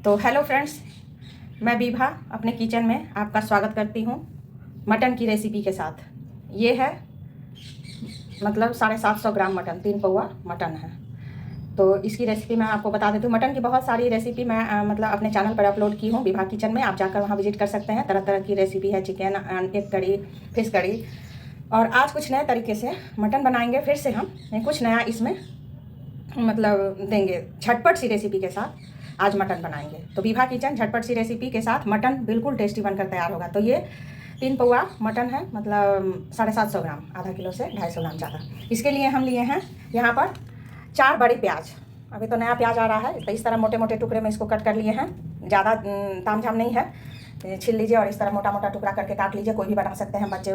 तो hello friends, मैं विभा अपने किचन में आपका स्वागत करती हूँ मटन की रेसिपी के साथ। ये है मतलब 750 ग्राम मटन, 3 पौवा मटन है। तो इसकी रेसिपी मैं आपको बता देती हूँ। मटन की बहुत सारी रेसिपी मैं मतलब अपने चैनल पर अपलोड की हूँ, विभा किचन में। आप जाकर वहाँ विजिट कर सकते हैं। तरह तरह की रेसिपी है, चिकन, एग कड़ी, फिश कड़ी। और आज कुछ नए तरीके से मटन बनाएंगे। फिर से हम कुछ नया इसमें मतलब देंगे, झटपट सी रेसिपी के साथ आज मटन बनाएंगे। तो विभा किचन झटपट सी रेसिपी के साथ मटन बिल्कुल टेस्टी बनकर तैयार होगा। तो ये 3 पौवा मटन है, मतलब 750 ग्राम, आधा किलो से 250 ग्राम ज़्यादा। इसके लिए हम लिए हैं यहाँ पर 4 बड़े प्याज। अभी तो नया प्याज आ रहा है, तो इस तरह मोटे मोटे टुकड़े में इसको कट कर लिए हैं। ज़्यादा तामझाम नहीं है। छील लीजिए और इस तरह मोटा मोटा टुकड़ा करके काट लीजिए। कोई भी बना सकते हैं, बच्चे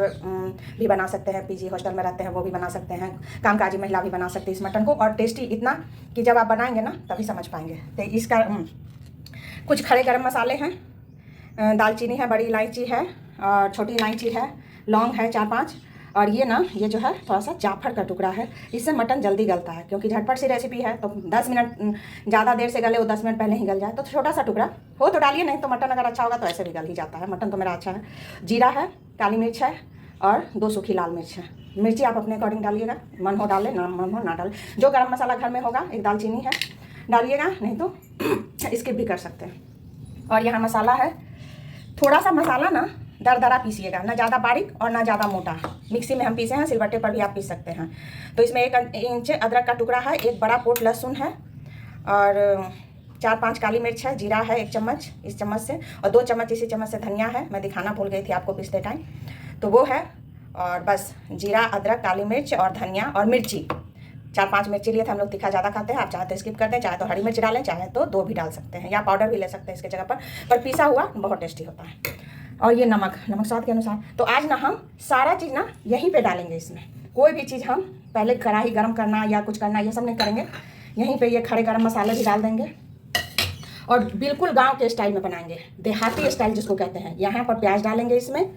भी बना सकते हैं, पीजी हॉस्टल में रहते हैं वो भी बना सकते हैं, कामकाजी महिला भी बना सकती है इस मटन को। और टेस्टी इतना कि जब आप बनाएंगे ना तभी समझ पाएंगे। तो इसका कुछ खड़े गरम मसाले हैं, दालचीनी है, बड़ी इलायची है और छोटी इलायची है, लौंग है 4-5। और ये ना, ये जो है थोड़ा सा जाफर का टुकड़ा है। इससे मटन जल्दी गलता है, क्योंकि झटपट सी रेसिपी है। तो 10 मिनट ज़्यादा देर से गले, वो 10 मिनट पहले ही गल जाए। तो छोटा सा टुकड़ा हो तो डालिए, नहीं तो मटन अगर अच्छा होगा तो ऐसे भी गल ही जाता है। मटन तो मेरा अच्छा है। जीरा है, काली मिर्च है और 2 सूखी लाल मिर्च है। मिर्ची आप अपने अकॉर्डिंग डालिएगा, मन हो डालें, ना मन हो ना डालें। जो गर्म मसाला घर में होगा, एक दालचीनी है, डालिएगा, नहीं तो स्किप भी कर सकते हैं। और यहाँ मसाला है, थोड़ा सा मसाला ना दरदरा पीसिएगा, ना ज़्यादा बारीक और ना ज़्यादा मोटा। मिक्सी में हम पीसे हैं, सिलबट्टे पर भी आप पीस सकते हैं। तो इसमें 1 इंच अदरक का टुकड़ा है, 1 बड़ा पोट लहसुन है और 4-5 काली मिर्च है, जीरा है 1 चम्मच इस चम्मच से, और 2 चम्मच इसी चम्मच से धनिया है। मैं दिखाना भूल गई थी आपको पिछले टाइम, तो वो है। और बस जीरा, अदरक, काली मिर्च और धनिया और मिर्ची, 4-5 मिर्ची लिए थे हम लोग, तीखा ज़्यादा खाते हैं। आप चाहे तो स्किप कर दें, चाहे तो हरी मिर्च डालें, चाहे तो 2 भी डाल सकते हैं, या पाउडर भी ले सकते हैं इसके जगह पर पीसा हुआ बहुत टेस्टी होता है। और ये नमक स्वाद के अनुसार। तो आज ना हम सारा चीज़ ना यहीं पे डालेंगे। इसमें कोई भी चीज़ हम पहले कढ़ाई गर्म करना या कुछ करना, ये सब नहीं करेंगे। यहीं पे ये खड़े गरम मसाले भी डाल देंगे और बिल्कुल गांव के स्टाइल में बनाएंगे, देहाती स्टाइल जिसको कहते हैं। यहाँ पर प्याज डालेंगे इसमें,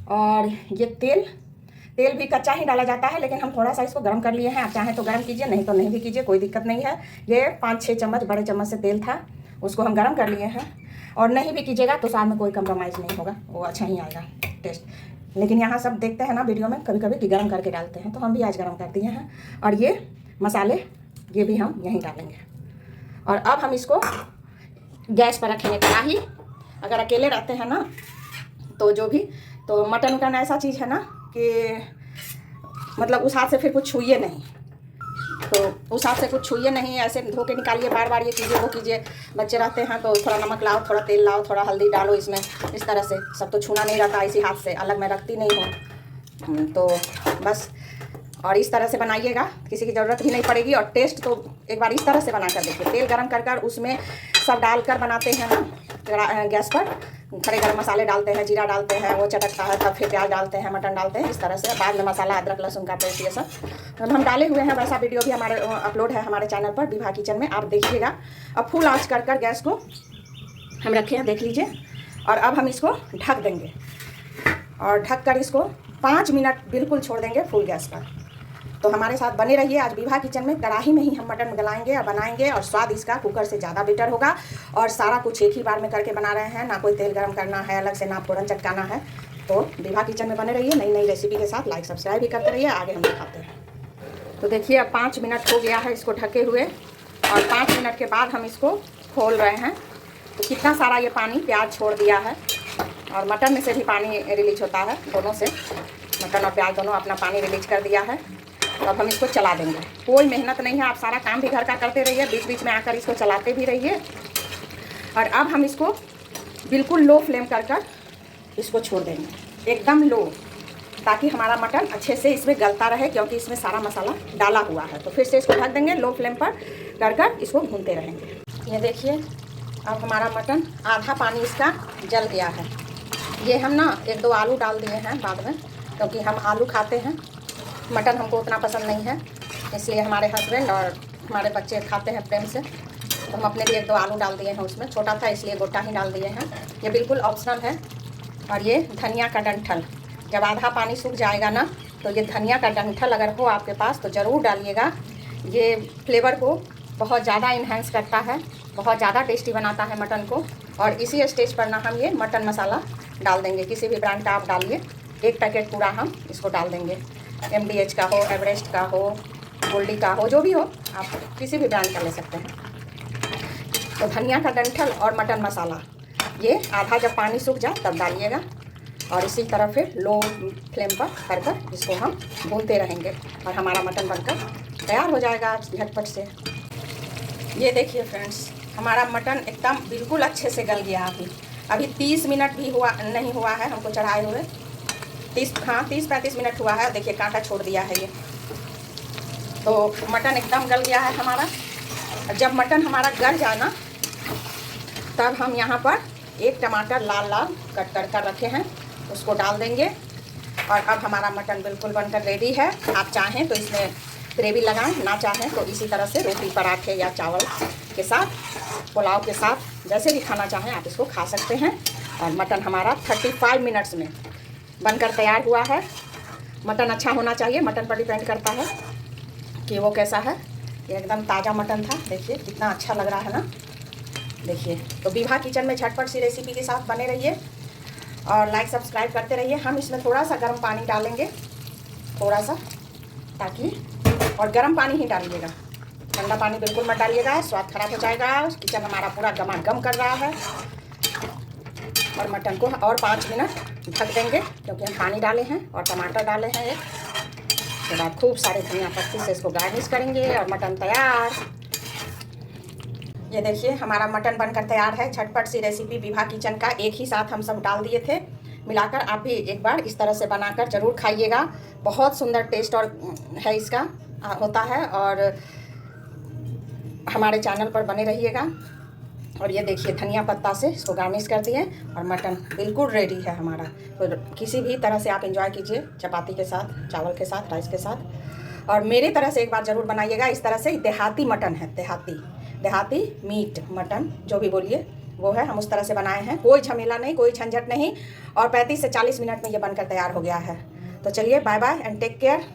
और ये तेल भी कच्चा ही डाला जाता है, लेकिन हम थोड़ा सा इसको गर्म कर लिए हैं। आप चाहें तो गर्म कीजिए, नहीं तो नहीं भी कीजिए, कोई दिक्कत नहीं है। ये 5-6 चम्मच बड़े चम्मच से तेल था, उसको हम गर्म कर लिए हैं। और नहीं भी कीजिएगा तो साथ में कोई कंप्रोमाइज़ नहीं होगा, वो अच्छा ही आएगा टेस्ट। लेकिन यहाँ सब देखते हैं ना वीडियो में कभी कभी कि गर्म करके डालते हैं, तो हम भी आज गर्म कर दिए हैं। और ये मसाले, ये भी हम यहीं डालेंगे। और अब हम इसको गैस पर रखेंगे कढ़ाई। अगर अकेले रहते हैं ना तो जो भी, तो मटन उटन ऐसा चीज़ है ना कि मतलब उस हाथ से फिर कुछ छूइए नहीं, तो उस हाथ से कुछ छूइए नहीं, ऐसे धो के निकालिए, बार बार ये कीजिए वो कीजिए। बच्चे रहते हैं तो थोड़ा नमक लाओ, थोड़ा तेल लाओ, थोड़ा हल्दी डालो इसमें, इस तरह से। सब तो छूना नहीं रहता इसी हाथ से, अलग मैं रखती नहीं हूँ। तो बस, और इस तरह से बनाइएगा, किसी की ज़रूरत ही नहीं पड़ेगी। और टेस्ट तो एक बार इस तरह से बना कर देखिए। तेल गरम कर उसमें सब डालकर बनाते हैं ना गैस पर, खड़े गरम मसाले डालते हैं, जीरा डालते हैं, वो चटकता है, तब फिर प्याज डालते हैं, मटन डालते हैं, इस तरह से। बाद में मसाला, अदरक लहसुन का पेस्ट, ये सब हम डाले हुए हैं। वैसा वीडियो भी हमारे अपलोड है हमारे चैनल पर, विभा किचन में, आप देखिएगा। अब फुल आँच कर गैस को हम रखे हैं, देख लीजिए। और अब हम इसको ढक देंगे, और ढक कर इसको 5 मिनट बिल्कुल छोड़ देंगे फुल गैस पर। तो हमारे साथ बने रहिए। आज विभा किचन में कढ़ाई में ही हम मटन गलाएंगे और बनाएंगे, और स्वाद इसका कुकर से ज़्यादा बेटर होगा। और सारा कुछ एक ही बार में करके बना रहे हैं, ना कोई तेल गरम करना है अलग से, ना फोरन चटकाना है। तो विभा किचन में बने रहिए, नई नई रेसिपी के साथ। लाइक सब्सक्राइब भी करते रहिए, आगे हम दिखाते हैं। तो देखिए अब 5 मिनट हो गया है इसको ढके हुए, और 5 मिनट के बाद हम इसको खोल रहे हैं। तो कितना सारा ये पानी प्याज छोड़ दिया है, और मटन में से भी पानी रिलीज होता है, दोनों से, मटन और प्याज दोनों अपना पानी रिलीज कर दिया है। तो अब हम इसको चला देंगे। कोई मेहनत नहीं है, आप सारा काम भी घर का करते रहिए, बीच बीच में आकर इसको चलाते भी रहिए। और अब हम इसको बिल्कुल लो फ्लेम कर इसको छोड़ देंगे, एकदम लो, ताकि हमारा मटन अच्छे से इसमें गलता रहे, क्योंकि इसमें सारा मसाला डाला हुआ है। तो फिर से इसको ढक देंगे, लो फ्लेम पर कर इसको भूनते रहेंगे। ये देखिए अब हमारा मटन आधा पानी इसका जल गया है। ये हम ना 1-2 आलू डाल दिए हैं बाद में, क्योंकि हम आलू खाते हैं, मटन हमको उतना पसंद नहीं है, इसलिए हमारे हस्बैंड और हमारे बच्चे खाते हैं प्रेम से। तो हम अपने लिए 1-2 आलू डाल दिए हैं, उसमें छोटा था इसलिए गोटा ही डाल दिए हैं। ये बिल्कुल ऑप्शनल है। और ये धनिया का डंठल, जब आधा पानी सूख जाएगा ना, तो ये धनिया का डंठल अगर हो आपके पास तो ज़रूर डालिएगा। ये फ्लेवर को बहुत ज़्यादा इन्हेंस करता है, बहुत ज़्यादा टेस्टी बनाता है मटन को। और इसी स्टेज पर ना हम ये मटन मसाला डाल देंगे। किसी भी ब्रांड का आप डालिए, 1 पैकेट पूरा हम इसको डाल देंगे। MDH का हो, एवरेस्ट का हो, गोल्डी का हो, जो भी हो, आप किसी भी ब्रांड का ले सकते हैं। तो धनिया का डंठल और मटन मसाला ये आधा जब पानी सूख जाए तब डालिएगा। और इसी तरह फिर लो फ्लेम पर कर इसको हम भूनते रहेंगे और हमारा मटन बनकर तैयार हो जाएगा झटपट से। ये देखिए फ्रेंड्स, हमारा मटन एकदम बिल्कुल अच्छे से गल गया। अभी 30 मिनट भी नहीं हुआ है हमको चढ़ाए हुए। 30-35 मिनट हुआ है। देखिए कांटा छोड़ दिया है ये। तो मटन एकदम गल गया है हमारा। जब मटन हमारा गल जाना तब हम यहाँ पर 1 टमाटर लाल लाल कट कर रखे हैं, उसको डाल देंगे। और अब हमारा मटन बिल्कुल बनकर रेडी है। आप चाहें तो इसमें ग्रेवी लगाएं, ना चाहें तो इसी तरह से रोटी, पराठे या चावल के साथ, पुलाव के साथ, जैसे भी खाना चाहें आप इसको खा सकते हैं। और मटन हमारा 35 मिनट्स में बनकर तैयार हुआ है। मटन अच्छा होना चाहिए, मटन पर डिपेंड करता है कि वो कैसा है। ये एकदम ताज़ा मटन था। देखिए कितना अच्छा लग रहा है ना। देखिए, तो विभा किचन में झटपट सी रेसिपी के साथ बने रहिए और लाइक सब्सक्राइब करते रहिए। हम इसमें थोड़ा सा गर्म पानी डालेंगे, थोड़ा सा, ताकि, और गर्म पानी ही डालिएगा, ठंडा पानी बिल्कुल मत डालिएगा, स्वाद खराब हो जाएगा। किचन हमारा पूरा गमागम कर रहा है। और मटन को और 5 मिनट ढक देंगे, क्योंकि हम पानी डाले हैं और टमाटर डाले हैं एक। उसके बाद खूब सारे धनिया पत्ती से इसको गार्निश करेंगे और मटन तैयार। ये देखिए हमारा मटन बनकर तैयार है। झटपट सी रेसिपी विभा किचन का एक ही साथ हम सब डाल दिए थे मिलाकर। आप भी एक बार इस तरह से बनाकर ज़रूर खाइएगा। बहुत सुंदर टेस्ट और है इसका होता है। और हमारे चैनल पर बने रहिएगा। और ये देखिए धनिया पत्ता से इसको गार्निश कर दिए और मटन बिल्कुल रेडी है हमारा। तो किसी भी तरह से आप एंजॉय कीजिए, चपाती के साथ, चावल के साथ, राइस के साथ। और मेरे तरह से एक बार ज़रूर बनाइएगा। इस तरह से देहाती मटन है, देहाती मीट मटन जो भी बोलिए वो है। हम उस तरह से बनाए हैं, कोई झमेला नहीं, कोई झंझट नहीं। और 35 से 40 मिनट में ये बनकर तैयार हो गया है। तो चलिए, bye bye and take care.